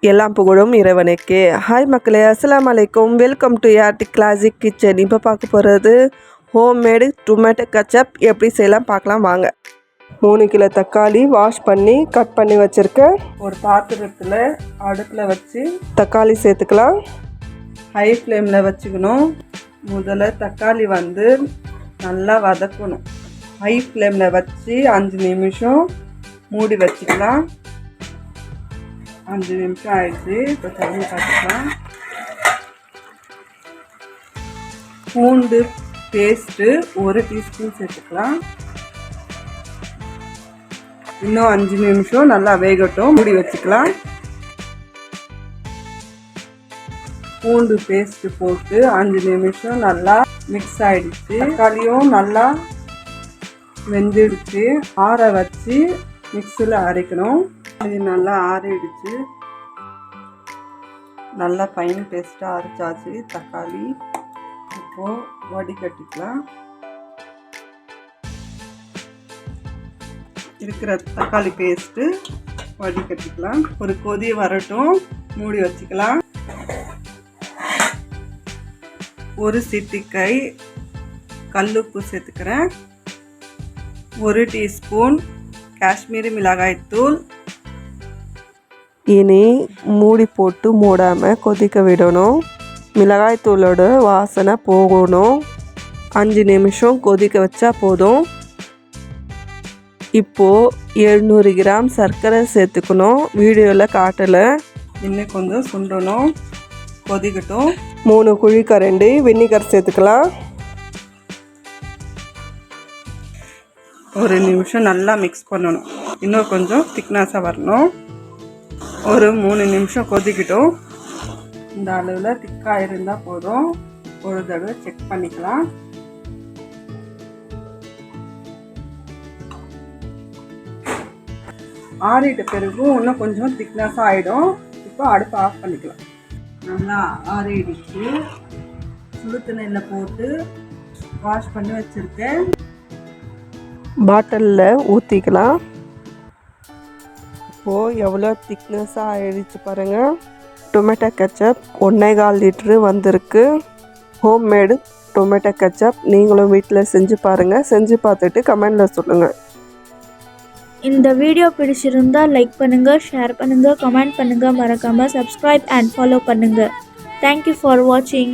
எல்லாம் புகழும் இறைவனுக்கே. ஹாய் மக்களே, அஸ்ஸலாமு அலைக்கும். வெல்கம் டு யார்டிக் கிளாசிக் கிச்சன். இப்போ பார்க்க போகிறது ஹோம்மேடு டொமேட்டோ கெச்சப் எப்படி செய்யலாம் பார்க்கலாம் வாங்க. 3 கிலோ தக்காளி வாஷ் பண்ணி கட் பண்ணி வச்சுருக்கேன். ஒரு பாத்திரத்தில் அடுப்பில் வச்சு தக்காளி சேர்த்துக்கலாம். ஹை ஃப்ளேமில் வச்சுக்கணும். முதல்ல தக்காளி நல்லா வதக்கணும். ஹை ஃப்ளேமில் வச்சு 5 நிமிஷம் மூடி வச்சுக்கலாம். 5 நிமிஷம் ஆயிடுச்சு. இப்போ தண்ணி பார்த்துக்கலாம். பூண்டு பேஸ்ட்டு 1 டீஸ்பூன் சேர்த்துக்கலாம். இன்னும் 5 நிமிஷம் நல்லா வேகட்டும். மூடி வச்சுக்கலாம். பூண்டு பேஸ்ட்டு போட்டு 5 நிமிஷம் நல்லா மிக்ஸ் ஆகிடுச்சு. தக்காளியும் நல்லா வெந்துடுச்சு. ஆற வச்சு மிக்ஸியில் அரைக்கணும். இது நல்லா ஆறிடுச்சு. நல்லா ஃபைன் பேஸ்ட்டாக அரைச்சாச்சு தக்காளி. இப்போது வடிகட்டிக்கலாம். இருக்கிற தக்காளி பேஸ்ட்டு வடிகட்டிக்கலாம். ஒரு கொதி வரட்டும். மூடி வச்சுக்கலாம். ஒரு சிட்டிகை கல்லுப்பு சேர்த்துக்கிறேன். 1 டீஸ்பூன் காஷ்மீரி மிளகாய் தூள். இனி மூடி போட்டு மூடாமல் கொதிக்க விடணும். மிளகாய் தூளோட வாசனை போகணும். 5 நிமிஷம் கொதிக்க வச்சா போதும். இப்போது 700 கிராம் சர்க்கரை சேர்த்துக்கணும். வீடியோவில் காட்டலை. இன்னும் கொஞ்சம் சுண்டணும். கொதிக்கட்டும். 3 குழிக்கரண்டி வினிகர் சேர்த்துக்கலாம். 1 நிமிஷம் நல்லா மிக்ஸ் பண்ணணும். இன்னும் கொஞ்சம் திக்னஸாக வரணும். ஒரு 3 நிமிஷம் கொதிக்கட்டும். இந்த அளவில் திக்காக இருந்தால் போதும். ஒரு தடவை செக் பண்ணிக்கலாம். ஆறிட்ட பிறகு இன்னும் கொஞ்சம் திக்னஸாக ஆகிடும். இப்போ அடுப்பை ஆஃப் பண்ணிக்கலாம். நல்லா ஆறிடுச்சு. சுடு தண்ணியில் போட்டு வாஷ் பண்ணி வச்சுருக்கேன். பாட்டிலில் ஊற்றிக்கலாம். இப்போது எவ்வளோ திக்னஸாக ஆகிடுச்சு பாருங்கள். டொமேட்டோ கெச்சப் 1.25 லிட்ரு வந்திருக்கு. ஹோம்மேடு டொமேட்டோ கெச்சப் நீங்களும் வீட்டில் செஞ்சு பாருங்கள். செஞ்சு பார்த்துட்டு கமெண்டில் சொல்லுங்கள். இந்த வீடியோ பிடிச்சிருந்தா லைக் பண்ணுங்கள், ஷேர் பண்ணுங்கள், கமெண்ட் பண்ணுங்கள். மறக்காமல் சப்ஸ்கிரைப் அண்ட் ஃபாலோ பண்ணுங்கள். தேங்க்யூ ஃபார் வாட்சிங்.